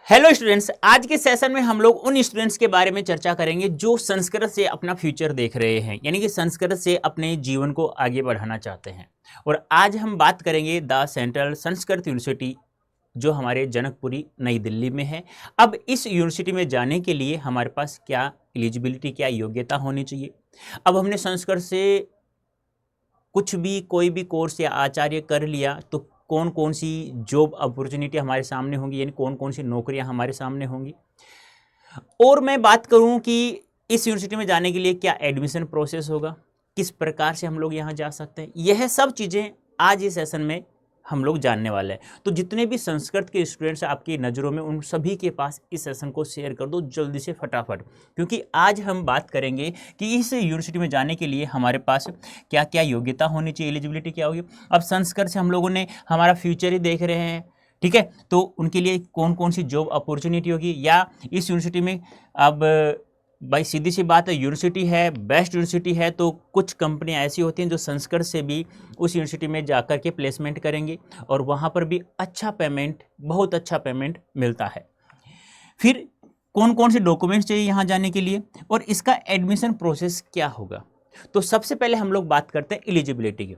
Hello students, आज के session में हम लोग उन स्टूडेंट्स के बारे में चर्चा करेंगे जो संस्कृत से अपना फ्यूचर देख रहे हैं, यानी कि संस्कृत से अपने जीवन को आगे बढ़ाना चाहते हैं। और आज हम बात करेंगे द सेंट्रल संस्कृत यूनिवर्सिटी जो हमारे जनकपुरी नई दिल्ली में है। अब इस यूनिवर्सिटी में जाने के लिए हमारे पास क्या एलिजिबिलिटी, क्या योग्यता होनी चाहिए। अब हमने संस्कृत से कुछ भी कोई भी कोर्स या आचार्य कर लिया तो कौन कौन सी जॉब अपॉर्चुनिटी हमारे सामने होंगी, यानी कौन कौन सी नौकरियां हमारे सामने होंगी। और मैं बात करूं कि इस यूनिवर्सिटी में जाने के लिए क्या एडमिशन प्रोसेस होगा, किस प्रकार से हम लोग यहां जा सकते हैं, यह सब चीज़ें आज इस सेशन में हम लोग जानने वाले हैं। तो जितने भी संस्कृत के स्टूडेंट्स आपकी नज़रों में, उन सभी के पास इस सेशन को शेयर कर दो जल्दी से फटाफट, क्योंकि आज हम बात करेंगे कि इस यूनिवर्सिटी में जाने के लिए हमारे पास क्या क्या योग्यता होनी चाहिए, एलिजिबिलिटी क्या होगी। अब संस्कृत से हम लोगों ने हमारा फ्यूचर ही देख रहे हैं, ठीक है, तो उनके लिए कौन कौन सी जॉब अपॉर्चुनिटी होगी। या इस यूनिवर्सिटी में अब भाई सीधी सी बात है, यूनिवर्सिटी है, बेस्ट यूनिवर्सिटी है, तो कुछ कंपनियां ऐसी होती हैं जो संस्कृत से भी उस यूनिवर्सिटी में जाकर के प्लेसमेंट करेंगे और वहाँ पर भी अच्छा पेमेंट, बहुत अच्छा पेमेंट मिलता है। फिर कौन कौन से डॉक्यूमेंट्स चाहिए यहाँ जाने के लिए और इसका एडमिशन प्रोसेस क्या होगा। तो सबसे पहले हम लोग बात करते हैं एलिजिबिलिटी की।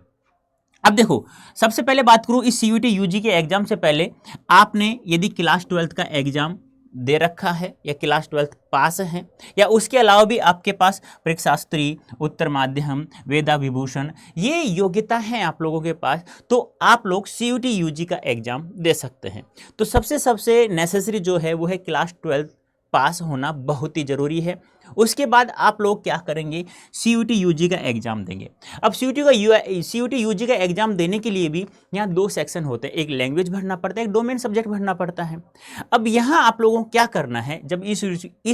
अब देखो, सबसे पहले बात करूँ इस CUET UG के एग्जाम से पहले आपने यदि क्लास 12th का एग्जाम दे रखा है या क्लास 12th पास है, या उसके अलावा भी आपके पास परीक्षाशास्त्री, उत्तर माध्यम, वेदा विभूषण, ये योग्यता है आप लोगों के पास, तो आप लोग CUET UG का एग्जाम दे सकते हैं। तो सबसे नेसेसरी जो है वो है क्लास 12th पास होना बहुत ही ज़रूरी है। उसके बाद आप लोग क्या करेंगे, CUET UG का एग्जाम देंगे। अब CUET UG का एग्जाम देने के लिए भी यहाँ दो सेक्शन होते हैं, एक लैंग्वेज भरना पड़ता है, एक डोमेन सब्जेक्ट भरना पड़ता है। अब यहाँ आप लोगों को क्या करना है, जब इस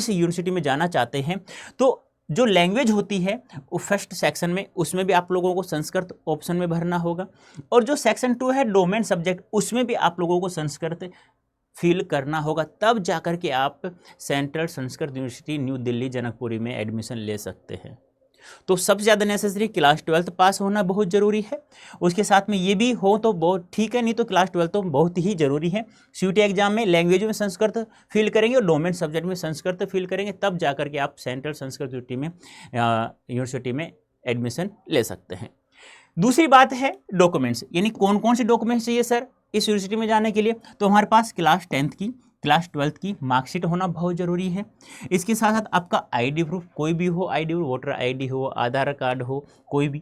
यूनिवर्सिटी में जाना चाहते हैं तो जो लैंग्वेज होती है वो फर्स्ट सेक्शन में, उसमें भी आप लोगों को संस्कृत ऑप्शन में भरना होगा, और जो सेक्शन 2 है डोमेन सब्जेक्ट, उसमें भी आप लोगों को संस्कृत फिल करना होगा। तब जाकर के आप central Sanskrit university new Delhi Janakpuri में एडमिशन ले सकते हैं। तो सबसे ज़्यादा नेसेसरी क्लास 12th पास होना बहुत ज़रूरी है। उसके साथ में ये भी हो तो बहुत ठीक है, नहीं तो क्लास 12th तो बहुत ही ज़रूरी है। CUET एग्जाम में लैंग्वेज में संस्कृत फिल करेंगे और डोमेन सब्जेक्ट में संस्कृत फिल करेंगे, तब जाकर के आप सेंट्रल संस्कृत यूनिवर्सिटी में एडमिशन ले सकते हैं। दूसरी बात है डॉक्यूमेंट्स, यानी कौन कौन से डॉक्यूमेंट्स चाहिए सर इस यूनिवर्सिटी में जाने के लिए। तो हमारे पास क्लास 10th की, क्लास 12th की मार्कशीट होना बहुत ज़रूरी है। इसके साथ साथ आपका ID प्रूफ, कोई भी हो, ID वोटर ID हो, आधार कार्ड हो, कोई भी।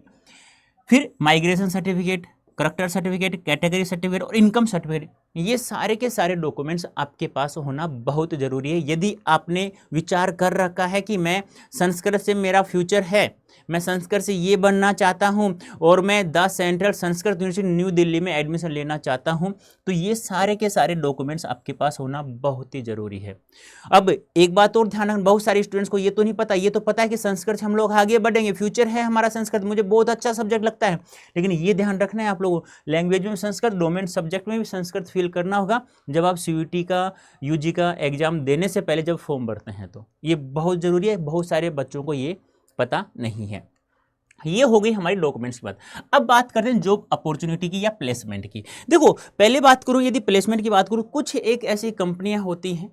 फिर migration certificate, character certificate, category certificate और इनकम सर्टिफिकेट, ये सारे के सारे डॉक्यूमेंट्स आपके पास होना बहुत ज़रूरी है। यदि आपने विचार कर रखा है कि मैं संस्कृत से मेरा फ्यूचर है, मैं संस्कृत से ये बनना चाहता हूँ और मैं the central Sanskrit university new Delhi में एडमिशन लेना चाहता हूँ, तो ये सारे के सारे डॉक्यूमेंट्स आपके पास होना बहुत ही ज़रूरी है। अब एक बात और ध्यान रखना, बहुत सारे स्टूडेंट्स को ये तो नहीं पता, ये तो पता है कि संस्कृत से हम लोग आगे बढ़ेंगे, फ्यूचर है हमारा संस्कृत, मुझे बहुत अच्छा सब्जेक्ट लगता है, लेकिन ये ध्यान रखना है आप लोगों, लैंग्वेज में संस्कृत, डोमेन सब्जेक्ट में भी संस्कृत फिल करना होगा जब आप CUET का UG का एग्जाम देने से पहले जब फॉर्म भरते हैं। तो ये बहुत ज़रूरी है, बहुत सारे बच्चों को ये पता नहीं है। ये हो गई हमारी डॉक्यूमेंट्स की बात। अब बात करते हैं जॉब अपॉर्चुनिटी की या प्लेसमेंट की। देखो, पहले बात करूं, यदि प्लेसमेंट की बात करूं, कुछ एक ऐसी कंपनियां होती हैं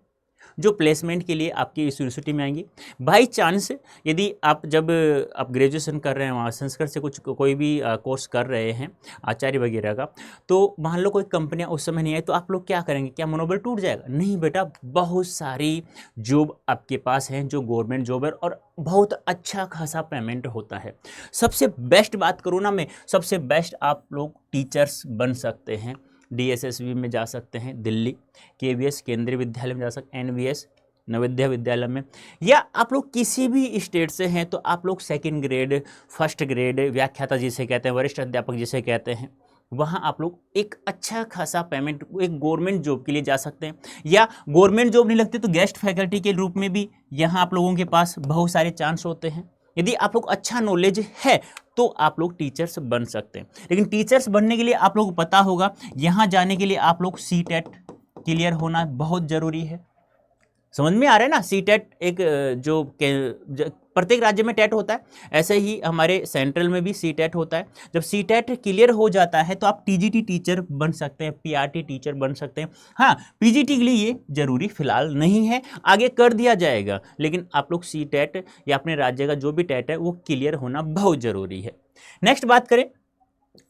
जो प्लेसमेंट के लिए आपकी इस यूनिवर्सिटी में आएंगी। बाई चांस यदि आप जब आप ग्रेजुएशन कर रहे हैं, वहाँ संस्कृत से कुछ कोई भी कोर्स कर रहे हैं आचार्य वगैरह का, तो मान लो कोई कंपनियाँ उस समय नहीं आई, तो आप लोग क्या करेंगे, क्या मनोबल टूट जाएगा? नहीं बेटा, बहुत सारी जॉब आपके पास हैं जो गवर्नमेंट जॉब है और बहुत अच्छा खासा पेमेंट होता है। सबसे बेस्ट बात करूँ ना मैं, सबसे बेस्ट आप लोग टीचर्स बन सकते हैं। DSSB में जा सकते हैं, दिल्ली KVS केंद्रीय विद्यालय में जा सकते हैं, NVS नवोदय विद्यालय में, या आप लोग किसी भी स्टेट से हैं तो आप लोग सेकंड ग्रेड, फर्स्ट ग्रेड, व्याख्याता जिसे कहते हैं, वरिष्ठ अध्यापक जिसे कहते हैं, वहाँ आप लोग एक अच्छा खासा पेमेंट एक गवर्नमेंट जॉब के लिए जा सकते हैं। या गवर्नमेंट जॉब नहीं लगती तो गेस्ट फैकल्टी के रूप में भी यहाँ आप लोगों के पास बहुत सारे चांस होते हैं। यदि आप लोग अच्छा नॉलेज है तो आप लोग टीचर्स बन सकते हैं। लेकिन टीचर्स बनने के लिए आप लोग को पता होगा, यहाँ जाने के लिए आप लोग CTET क्लियर होना बहुत ज़रूरी है। समझ में आ रहा है ना। सी टेट एक प्रत्येक राज्य में टेट होता है, ऐसे ही हमारे सेंट्रल में भी सी टेट होता है। जब सी टेट क्लियर हो जाता है तो आप टीजीटी टीचर बन सकते हैं, पीआरटी टीचर बन सकते हैं। हाँ, पीजीटी के लिए ये जरूरी फिलहाल नहीं है, आगे कर दिया जाएगा, लेकिन आप लोग सी टेट या अपने राज्य का जो भी टेट है वो क्लियर होना बहुत जरूरी है। नेक्स्ट बात करें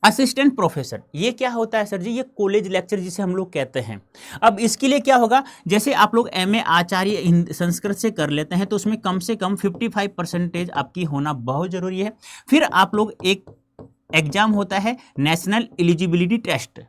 असिस्टेंट प्रोफेसर, ये क्या होता है सर जी? ये कॉलेज लेक्चर जिसे हम लोग कहते हैं। अब इसके लिए क्या होगा, जैसे आप लोग एमए आचार्य संस्कृत से कर लेते हैं तो उसमें कम से कम 55% आपकी होना बहुत जरूरी है। फिर आप लोग एक एग्जाम होता है नेशनल एलिजिबिलिटी टेस्ट,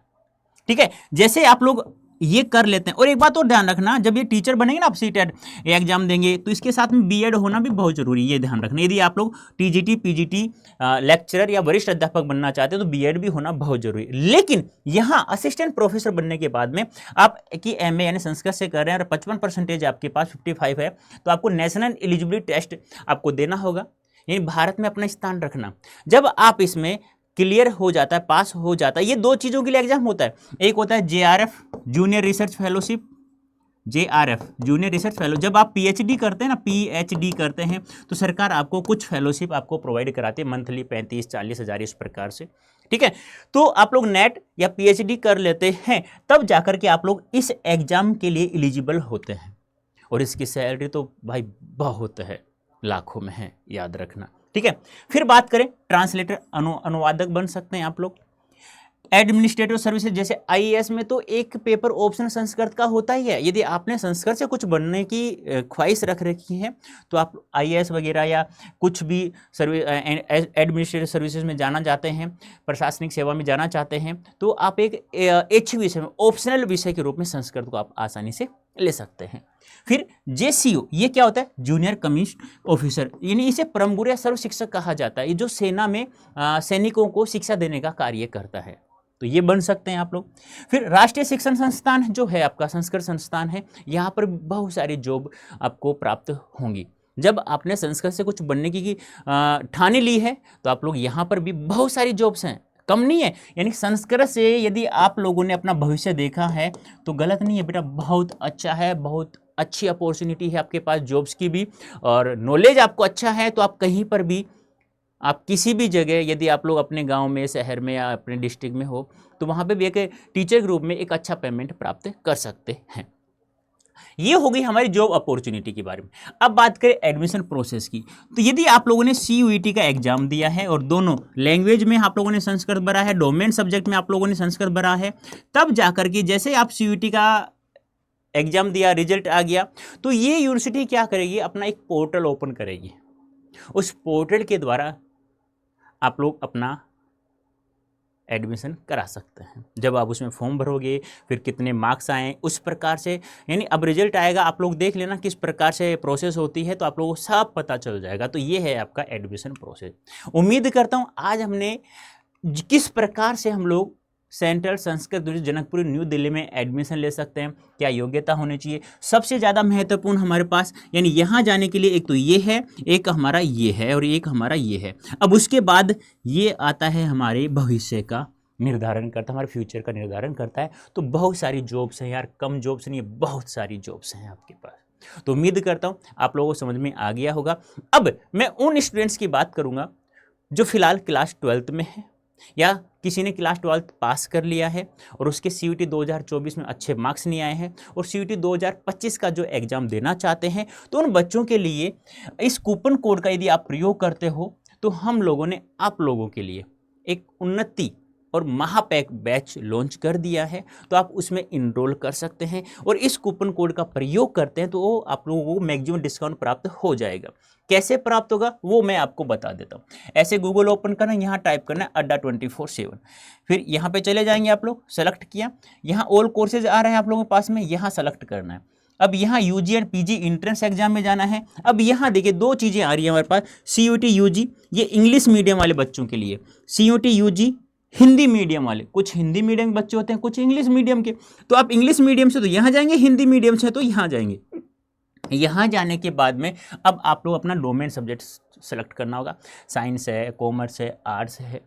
ठीक है, जैसे आप लोग ये कर लेते हैं। और एक बात और ध्यान रखना, जब ये टीचर बनेंगे ना, आप सीटेट एग्जाम देंगे तो इसके साथ में बीएड होना भी बहुत जरूरी है, ये ध्यान रखना। यदि आप लोग टीजीटी पीजीटी लेक्चरर या वरिष्ठ अध्यापक बनना चाहते हैं तो बीएड भी होना बहुत जरूरी है। लेकिन यहाँ असिस्टेंट प्रोफेसर बनने के बाद में आप की एमए यानी संस्कृत से कर रहे हैं और 55% आपके पास 55 है, तो आपको नेशनल एलिजिबिलिटी टेस्ट आपको देना होगा, यानी भारत में अपना स्थान रखना। जब आप इसमें क्लियर हो जाता है, पास हो जाता है, ये दो चीज़ों के लिए एग्जाम होता है। एक होता है JRF junior research fellowship, JRF junior research fellow. जब आप पीएचडी करते हैं ना, पीएचडी करते हैं तो सरकार आपको कुछ फेलोशिप आपको प्रोवाइड कराती है मंथली 35-40 हज़ार इस प्रकार से, ठीक है। तो आप लोग नेट या पीएचडी कर लेते हैं तब जाकर के आप लोग इस एग्जाम के लिए एलिजिबल होते हैं, और इसकी सैलरी तो भाई बहुत है, लाखों में है, याद रखना, ठीक है। फिर बात करें ट्रांसलेटर, अनुवादक बन सकते हैं आप लोग। एडमिनिस्ट्रेटिव सर्विसेज, जैसे आईएएस में तो एक पेपर ऑप्शन संस्कृत का होता ही है। यदि आपने संस्कृत से कुछ बनने की ख्वाहिश रख रखी है तो आप आईएएस वगैरह या कुछ भी एडमिनिस्ट्रेटिव सर्विसेज में जाना चाहते हैं, प्रशासनिक सेवा में जाना चाहते हैं, तो आप एक एच विषय में ऑप्शनल विषय के रूप में संस्कृत को आप आसानी से ले सकते हैं। फिर जेसीओ, ये क्या होता है? जूनियर कमीशन ऑफिसर, यानी इसे परमगुरु या सर्व शिक्षक कहा जाता है। ये जो सेना में सैनिकों को शिक्षा देने का कार्य करता है, तो ये बन सकते हैं आप लोग। फिर राष्ट्रीय शिक्षण संस्थान जो है आपका, संस्कृत संस्थान है, यहाँ पर बहुत सारी जॉब आपको प्राप्त होंगी। जब आपने संस्कृत से कुछ बनने की ठानी ली है तो आप लोग यहाँ पर भी बहुत सारी जॉब्स हैं, कम नहीं है। यानी संस्कृत से यदि आप लोगों ने अपना भविष्य देखा है तो गलत नहीं है बेटा, बहुत अच्छा है, बहुत अच्छी अपॉर्चुनिटी है आपके पास जॉब्स की भी, और नॉलेज आपको अच्छा है तो आप कहीं पर भी, आप किसी भी जगह, यदि आप लोग अपने गांव में, शहर में या अपने डिस्ट्रिक्ट में हो तो वहाँ पे भी एक टीचर के रूप में एक अच्छा पेमेंट प्राप्त कर सकते हैं। ये हो गई हमारी जॉब अपॉर्चुनिटी के बारे में। अब बात करें एडमिशन प्रोसेस की, तो यदि आप लोगों ने सीयूईटी का एग्जाम दिया है और दोनों लैंग्वेज में आप लोगों ने संस्कृत भरा है, डोमेन सब्जेक्ट में आप लोगों ने संस्कृत भरा है, तब जाकर के जैसे आप सीयूईटी का एग्जाम दिया, रिजल्ट आ गया, तो ये यूनिवर्सिटी क्या करेगी, अपना एक पोर्टल ओपन करेगी। उस पोर्टल के द्वारा आप लोग अपना एडमिशन करा सकते हैं। जब आप उसमें फॉर्म भरोगे, फिर कितने मार्क्स आए उस प्रकार से, यानी अब रिजल्ट आएगा, आप लोग देख लेना किस प्रकार से प्रोसेस होती है, तो आप लोगों को सब पता चल जाएगा। तो ये है आपका एडमिशन प्रोसेस। उम्मीद करता हूँ आज हमने किस प्रकार से हम लोग central Sanskrit university Janakpur new Delhi में एडमिशन ले सकते हैं, क्या योग्यता होनी चाहिए, सबसे ज़्यादा महत्वपूर्ण हमारे पास, यानी यहाँ जाने के लिए एक तो ये है, एक हमारा ये है और एक हमारा ये है। अब उसके बाद ये आता है हमारे भविष्य का निर्धारण करता है, हमारे फ्यूचर का निर्धारण करता है। तो बहुत सारी जॉब्स हैं यार, कम जॉब्स नहीं है, बहुत सारी जॉब्स हैं आपके पास। तो उम्मीद करता हूँ आप लोगों को समझ में आ गया होगा। अब मैं उन स्टूडेंट्स की बात करूँगा जो फिलहाल क्लास 12th में है, या किसी ने क्लास 12th पास कर लिया है और उसके सीयूटी 2024 में अच्छे मार्क्स नहीं आए हैं और सीयूटी 2025 का जो एग्ज़ाम देना चाहते हैं, तो उन बच्चों के लिए इस कूपन कोड का यदि आप प्रयोग करते हो तो हम लोगों ने आप लोगों के लिए एक उन्नति और महापैक बैच लॉन्च कर दिया है। तो आप उसमें इनरोल कर सकते हैं और इस कूपन कोड का प्रयोग करते हैं तो आप लोगों को मैक्सिमम डिस्काउंट प्राप्त हो जाएगा। कैसे प्राप्त होगा वो मैं आपको बता देता हूँ। ऐसे गूगल ओपन करना, यहाँ टाइप करना है अड्डा 24/7, फिर यहाँ पे चले जाएंगे आप लोग, सेलेक्ट किया, यहाँ ऑल कोर्सेज आ रहे हैं आप लोगों के पास में, यहाँ सेलेक्ट करना है। अब यहाँ UG and PG entrance exam में जाना है। अब यहाँ देखिए दो चीज़ें आ रही हैं हमारे पास, सीयूटी यूजी, ये इंग्लिश मीडियम वाले बच्चों के लिए, सीयूटी यूजी हिंदी मीडियम वाले, कुछ हिंदी मीडियम के बच्चे होते हैं, कुछ इंग्लिश मीडियम के, तो आप इंग्लिश मीडियम से तो यहाँ जाएंगे, हिंदी मीडियम से तो यहाँ जाएंगे। यहाँ जाने के बाद में अब आप लोग अपना डोमेन सब्जेक्ट सेलेक्ट करना होगा, साइंस है, कॉमर्स है, आर्ट्स है,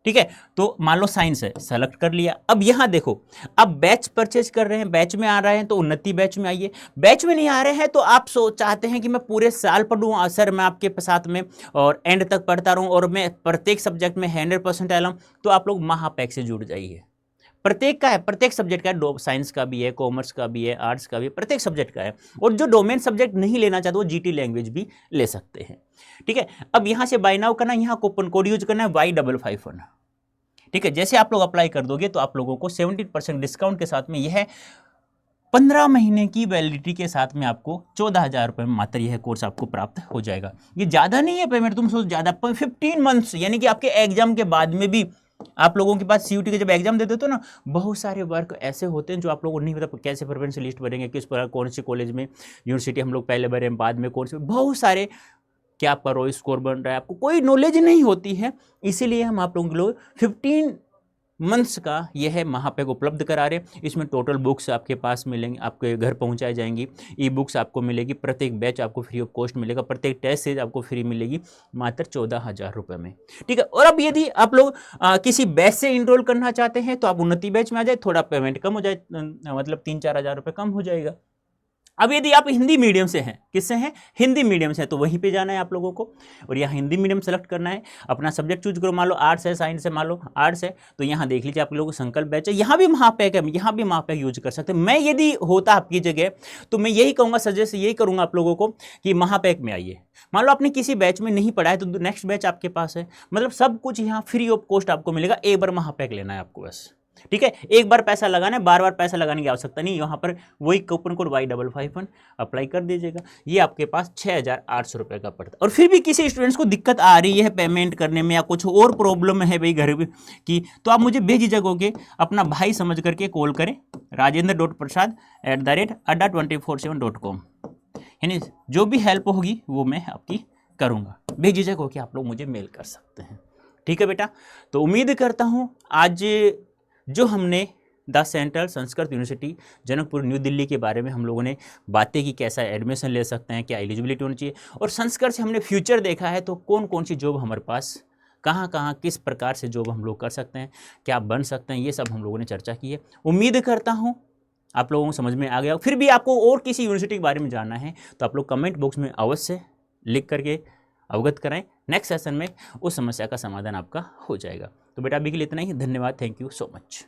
ठीक है। तो मान लो साइंस है, सेलेक्ट कर लिया। अब यहां देखो, अब बैच परचेज कर रहे हैं, बैच में आ रहे हैं तो उन्नति बैच में आइए। बैच में नहीं आ रहे हैं तो आप चाहते हैं कि मैं पूरे साल पढ़ूँ, सर मैं आपके साथ में और एंड तक पढ़ता रहूं और मैं प्रत्येक सब्जेक्ट में 100% आया, तो आप लोग महापैक से जुड़ जाइए। प्रत्येक का है, प्रत्येक सब्जेक्ट का है, साइंस का भी है, कॉमर्स का भी है, आर्ट्स का भी है, प्रत्येक सब्जेक्ट का है। और जो डोमेन सब्जेक्ट नहीं लेना चाहते वो जीटी लैंग्वेज भी ले सकते हैं। ठीक है। अब यहां से बाय नाउ करना, यहां कूपन कोड यूज करना है Y551। ठीक है। जैसे आप लोग अप्लाई कर दोगे तो आप लोगों को 70% डिस्काउंट के साथ में यह 15 महीने की वैलिडिटी के साथ में आपको 14,000 रुपये में मात्र यह कोर्स आपको प्राप्त हो जाएगा। ये ज़्यादा नहीं है पेमेंट, तुम सोच ज़्यादा, 15 मंथ्स, यानी कि आपके एग्जाम के बाद में भी आप लोगों के पास सीयूटी के जब एग्जाम देते हो ना, बहुत सारे वर्क ऐसे होते हैं जो आप लोगों को नहीं पता कैसे प्रेफरेंस लिस्ट भरेंगे, किस पर कौन से कॉलेज में, यूनिवर्सिटी हम लोग पहले भरे, बाद में कौन से, बहुत सारे क्या आपका रो स्कोर बन रहा है, आपको कोई नॉलेज नहीं होती है। इसीलिए हम आप लोगों के लिए 15 मंथ्स का यह है महापैक उपलब्ध करा रहे हैं। इसमें टोटल बुक्स आपके पास मिलेंगे, आपके घर पहुंचाई जाएंगी, ई बुक्स आपको मिलेगी, प्रत्येक बैच आपको फ्री ऑफ कॉस्ट मिलेगा, प्रत्येक टेस्ट सीरीज आपको फ्री मिलेगी मात्र 14,000 रुपये में। ठीक है। और अब यदि आप लोग किसी बैच से इनरोल करना चाहते हैं तो आप उन्नति बैच में आ जाए, थोड़ा पेमेंट कम हो जाए, मतलब 3-4 हज़ार रुपये कम हो जाएगा। अब यदि आप हिंदी मीडियम से हैं, किससे हैं, हिंदी मीडियम से है, तो वहीं पे जाना है आप लोगों को और यहाँ हिंदी मीडियम सेलेक्ट करना है, अपना सब्जेक्ट चूज करो। मान लो आर्ट्स है, साइंस है, मान लो आर्ट्स है, तो यहाँ देख लीजिए आप लोगों को संकल्प बैच है, यहाँ भी महापैक है, यहाँ भी महापैक यूज कर सकते हैं। मैं यदि होता आपकी जगह तो मैं यही कहूँगा, सजेस्ट यही करूँगा आप लोगों को कि महापैक में आइए। मान लो आपने किसी बैच में नहीं पढ़ा है तो नेक्स्ट बैच आपके पास है, मतलब सब कुछ यहाँ फ्री ऑफ कॉस्ट आपको मिलेगा। एक बार महापैक लेना है आपको बस। ठीक है। एक बार पैसा लगाना है, बार बार पैसा लगाने की आवश्यकता नहीं। यहाँ पर वही कूपन कोड Y551 अप्लाई कर दीजिएगा, ये आपके पास 6,800 रुपये का पड़ता है। और फिर भी किसी स्टूडेंट्स को दिक्कत आ रही है पेमेंट करने में या कुछ और प्रॉब्लम है भाई घर की, तो आप मुझे बेझिझक होके अपना भाई समझ करके कॉल करें, rajendra.prasad@247.com। यानी जो भी हेल्प होगी वो मैं आपकी करूँगा, बेझिझक होके आप लोग मुझे मेल कर सकते हैं। ठीक है बेटा। तो उम्मीद करता हूँ आज जो हमने the central Sanskrit university Janakpur new Delhi के बारे में हम लोगों ने बातें की, कैसा एडमिशन ले सकते हैं, क्या एलिजिबिलिटी होनी चाहिए, और संस्कृत से हमने फ्यूचर देखा है तो कौन कौन सी जॉब हमारे पास, कहाँ कहाँ किस प्रकार से जॉब हम लोग कर सकते हैं, क्या बन सकते हैं, ये सब हम लोगों ने चर्चा की है। उम्मीद करता हूँ आप लोगों को समझ में आ गया। फिर भी आपको और किसी यूनिवर्सिटी के बारे में जानना है तो आप लोग कमेंट बॉक्स में अवश्य लिख करके अवगत कराएं। नेक्स्ट सेशन में उस समस्या का समाधान आपका हो जाएगा। तो बेटा अभी के लिए इतना ही, धन्यवाद, थैंक यू सो मच।